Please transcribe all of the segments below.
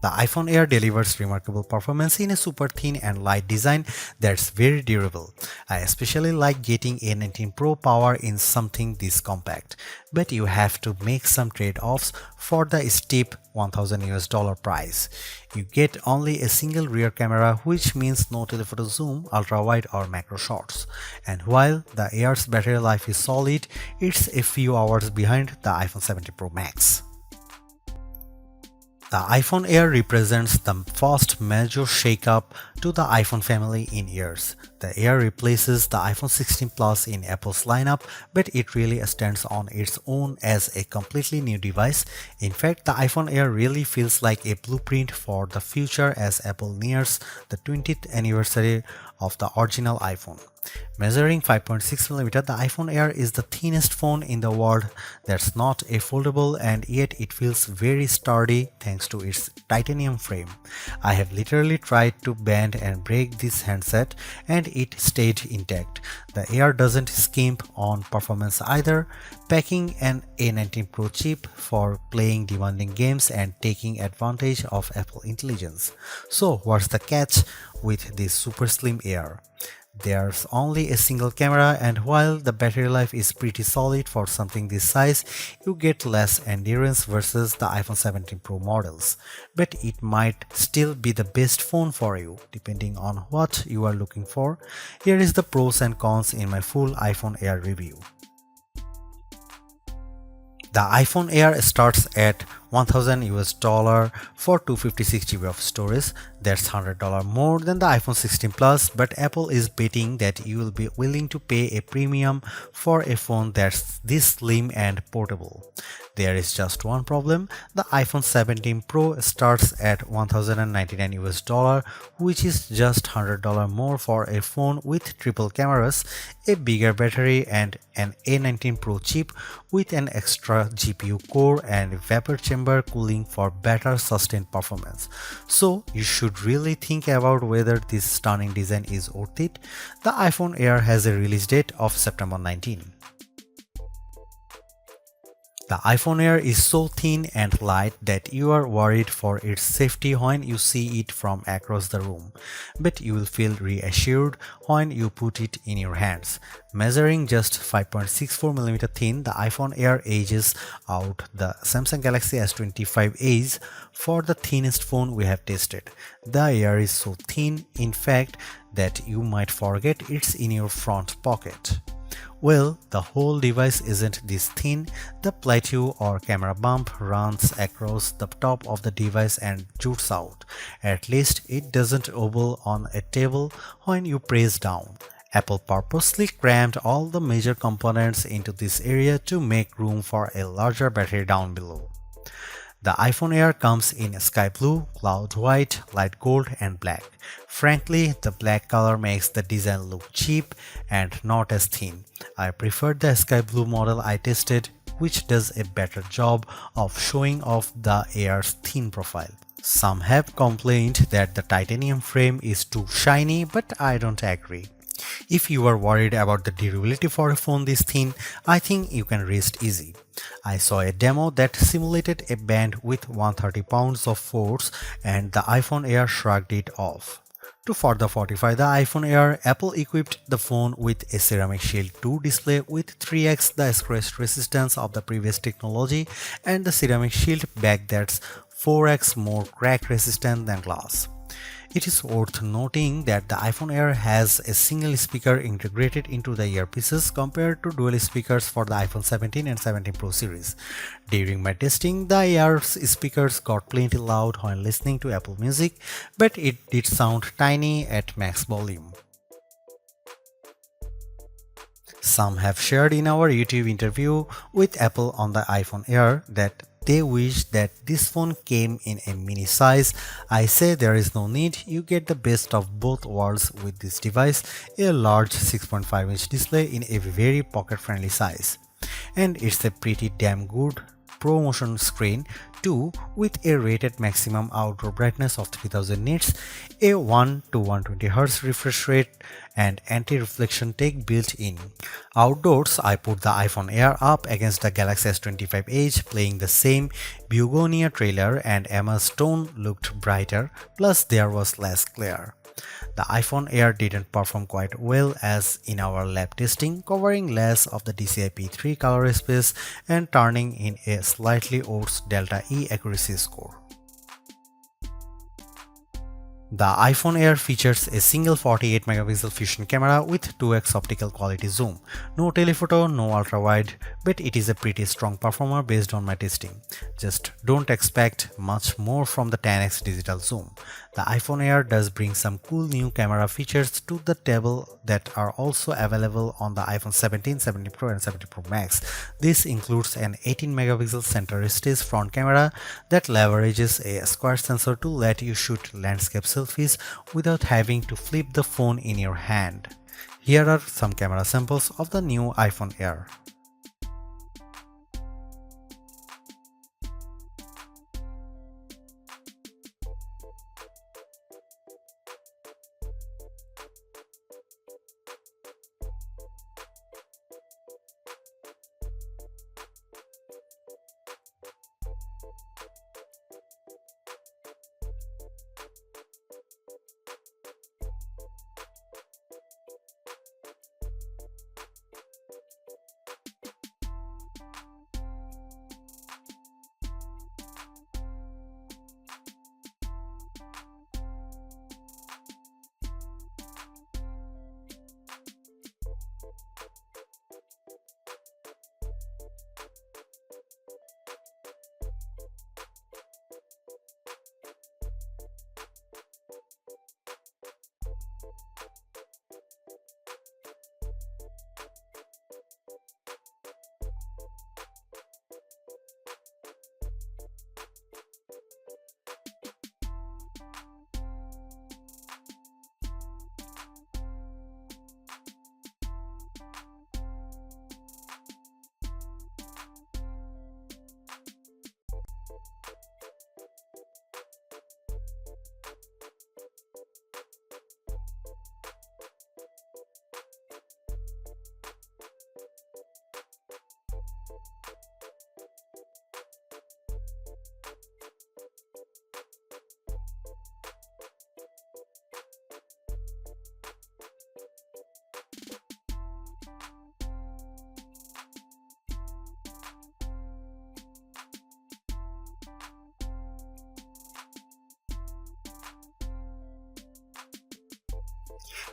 The iPhone Air delivers remarkable performance in a super thin and light design that's very durable. I especially like getting A19 Pro power in something this compact, but you have to make some trade-offs for the steep $1,000 price. You get only a single rear camera, which means no telephoto zoom, ultra-wide or macro shots. And while the Air's battery life is solid, it's a few hours behind the iPhone 17 Pro Max. The iPhone Air represents the first major shakeup to the iPhone family in years. The Air replaces the iPhone 16 Plus in Apple's lineup, but it really stands on its own as a completely new device. In fact, the iPhone Air really feels like a blueprint for the future as Apple nears the 20th anniversary of the original iPhone. Measuring 5.6mm, the iPhone Air is the thinnest phone in the world that's not a foldable, and yet it feels very sturdy thanks to its titanium frame. I have literally tried to bend and break this handset and it stayed intact. The Air doesn't skimp on performance either, packing an A19 Pro chip for playing demanding games and taking advantage of Apple intelligence. So what's the catch with this super slim Air? There's only a single camera, and while the battery life is pretty solid for something this size, you get less endurance versus the iPhone 17 Pro models. But it might still be the best phone for you, depending on what you are looking for. Here is the pros and cons in my full iPhone Air review. The iPhone Air starts at $1,000 for 256GB of storage. That's $100 more than the iPhone 16 Plus, but Apple is betting that you will be willing to pay a premium for a phone that's this slim and portable. There is just one problem. The iPhone 17 Pro starts at $1,099, which is just $100 more for a phone with triple cameras, a bigger battery, and an A19 Pro chip with an extra GPU core and vapor chamber cooling for better sustained performance. So you should really think about whether this stunning design is worth it. The iPhone Air has a release date of September 19. The iPhone Air is so thin and light that you are worried for its safety when you see it from across the room, but you will feel reassured when you put it in your hands. Measuring just 5.64mm thin, the iPhone Air edges out the Samsung Galaxy S25 Edge for the thinnest phone we have tested. The Air is so thin, in fact, that you might forget it's in your front pocket. Well, the whole device isn't this thin. The plateau or camera bump runs across the top of the device and jutes out. At least it doesn't wobble on a table when you press down. Apple purposely crammed all the major components into this area to make room for a larger battery down below. The iPhone Air comes in sky blue, cloud white, light gold, and black. Frankly, the black color makes the design look cheap and not as thin. I preferred the sky blue model I tested, which does a better job of showing off the Air's thin profile. Some have complained that the titanium frame is too shiny, but I don't agree. If you are worried about the durability for a phone this thin, I think you can rest easy. I saw a demo that simulated a band with 130 pounds of force, and the iPhone Air shrugged it off. To further fortify the iPhone Air, Apple equipped the phone with a Ceramic Shield 2 display with 3x the scratch resistance of the previous technology and the Ceramic Shield back that's 4x more crack resistant than glass. It is worth noting that the iPhone Air has a single speaker integrated into the earpieces compared to dual speakers for the iPhone 17 and 17 Pro series. During my testing, the Air's speakers got plenty loud when listening to Apple Music, but it did sound tiny at max volume. Some have shared in our YouTube interview with Apple on the iPhone Air that they wish that this phone came in a mini size. I say there is no need, you get the best of both worlds with this device, a large 6.5-inch display in a very pocket-friendly size. And it's a pretty damn good ProMotion screen, 2 with a rated maximum outdoor brightness of 3000 nits, a 1 to 120 Hz refresh rate, and anti-reflection tech built in. Outdoors, I put the iPhone Air up against the Galaxy S25 Edge, playing the same Begonia trailer, and Emma's tone looked brighter, plus there was less glare. The iPhone Air didn't perform quite well as in our lab testing, covering less of the DCI-P3 color space and turning in a slightly worse Delta E accuracy score. The iPhone Air features a single 48 megapixel fusion camera with 2x optical quality zoom. No telephoto, no ultra-wide, but it is a pretty strong performer based on my testing. Just don't expect much more from the 10x digital zoom. The iPhone Air does bring some cool new camera features to the table that are also available on the iPhone 17, 17 Pro and 17 Pro Max. This includes an 18 megapixel center stage front camera that leverages a square sensor to let you shoot landscape selfies without having to flip the phone in your hand. Here are some camera samples of the new iPhone Air.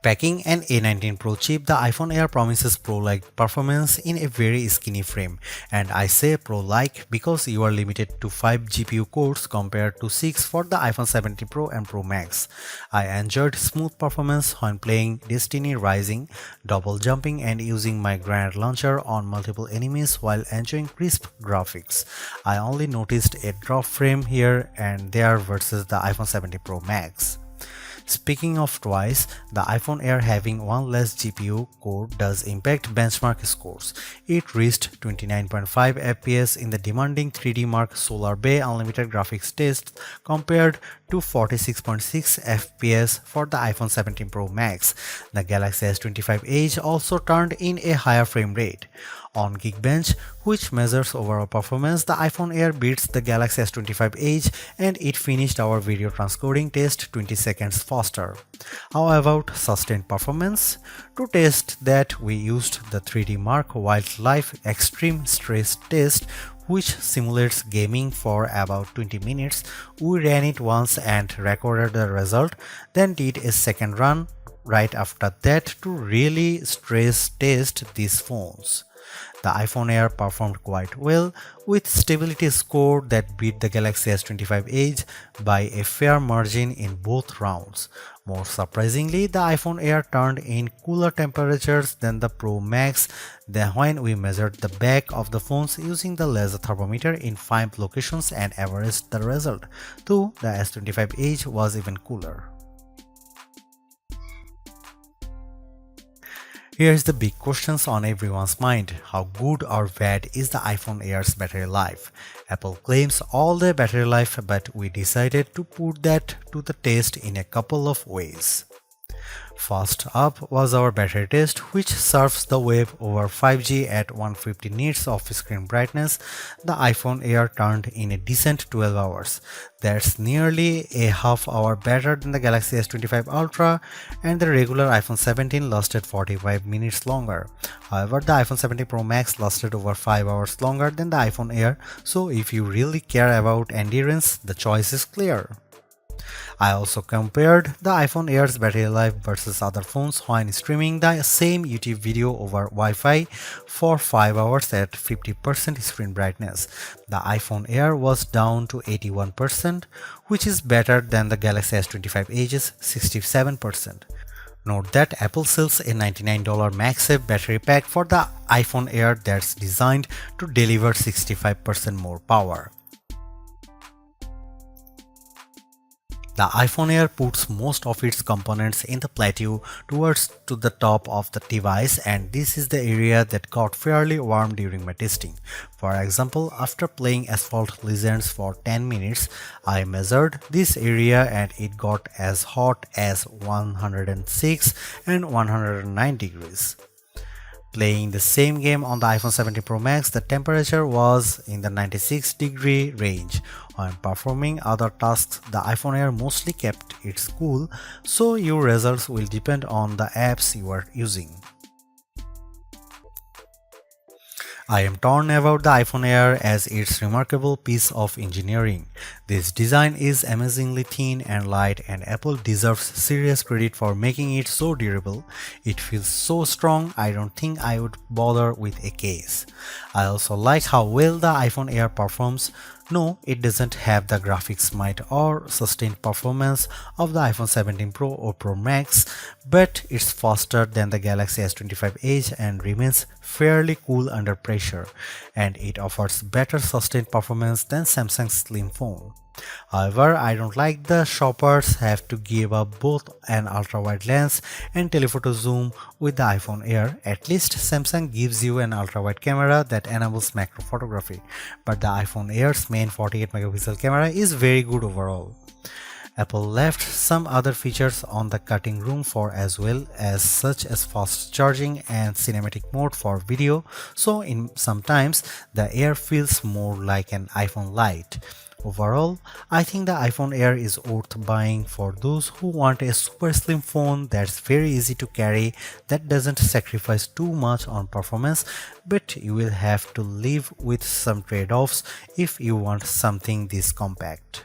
Packing an A19 Pro chip, the iPhone Air promises Pro-like performance in a very skinny frame, and I say Pro-like because you are limited to 5 GPU cores compared to 6 for the iPhone 17 Pro and Pro Max. I enjoyed smooth performance when playing Destiny Rising, double jumping and using my grenade launcher on multiple enemies while enjoying crisp graphics. I only noticed a drop frame here and there versus the iPhone 17 Pro Max. Speaking of twice, the iPhone Air having one less GPU core does impact benchmark scores. It reached 29.5 FPS in the demanding 3D Mark Solar Bay Unlimited graphics test compared to 46.6 FPS for the iPhone 17 Pro Max. The Galaxy S25 Edge also turned in a higher frame rate. On Geekbench, which measures overall performance, the iPhone Air beats the Galaxy S25 Edge and it finished our video transcoding test 20 seconds faster. How about sustained performance? To test that, we used the 3D Mark Wildlife Extreme Stress Test, which simulates gaming for about 20 minutes. We ran it once and recorded the result, then did a second run right after that to really stress test these phones. The iPhone Air performed quite well, with stability score that beat the Galaxy S25 Edge by a fair margin in both rounds. More surprisingly, the iPhone Air turned in cooler temperatures than the Pro Max when we measured the back of the phones using the laser thermometer in 5 locations and averaged the result, though the S25 Edge was even cooler. Here's the big questions on everyone's mind. How good or bad is the iPhone Air's battery life? Apple claims all the battery life, but we decided to put that to the test in a couple of ways. First up was our battery test, which surfs the web over 5G at 150 nits of screen brightness. The iPhone Air turned in a decent 12 hours. That's nearly a half hour better than the Galaxy S25 Ultra, and the regular iPhone 17 lasted 45 minutes longer. However, the iPhone 17 Pro Max lasted over 5 hours longer than the iPhone Air, so if you really care about endurance, the choice is clear. I also compared the iPhone Air's battery life versus other phones when streaming the same YouTube video over Wi-Fi for 5 hours at 50% screen brightness. The iPhone Air was down to 81%, which is better than the Galaxy S25 Edge's 67%. Note that Apple sells a $99 MagSafe Battery Pack for the iPhone Air that's designed to deliver 65% more power. The iPhone Air puts most of its components in the plateau towards to the top of the device, and this is the area that got fairly warm during my testing. For example, after playing Asphalt Legends for 10 minutes, I measured this area and it got as hot as 106 and 109 degrees. Playing the same game on the iPhone 17 Pro Max, the temperature was in the 96-degree range. When performing other tasks, the iPhone Air mostly kept it cool, so your results will depend on the apps you are using. I am torn about the iPhone Air as its remarkable piece of engineering. This design is amazingly thin and light, and Apple deserves serious credit for making it so durable. It feels so strong, I don't think I would bother with a case. I also like how well the iPhone Air performs. No, it doesn't have the graphics might or sustained performance of the iPhone 17 Pro or Pro Max, but it's faster than the Galaxy S25 Edge and remains fairly cool under pressure, and it offers better sustained performance than Samsung's slim phone. However, I don't like the shoppers have to give up both an ultra-wide lens and telephoto zoom with the iPhone Air. At least Samsung gives you an ultra-wide camera that enables macro photography, but the iPhone Air's main 48 megapixel camera is very good overall. Apple left some other features on the cutting room floor as well, as such as fast charging and cinematic mode for video, so sometimes the Air feels more like an iPhone Lite. Overall, I think the iPhone Air is worth buying for those who want a super slim phone that's very easy to carry, that doesn't sacrifice too much on performance, but you will have to live with some trade-offs if you want something this compact.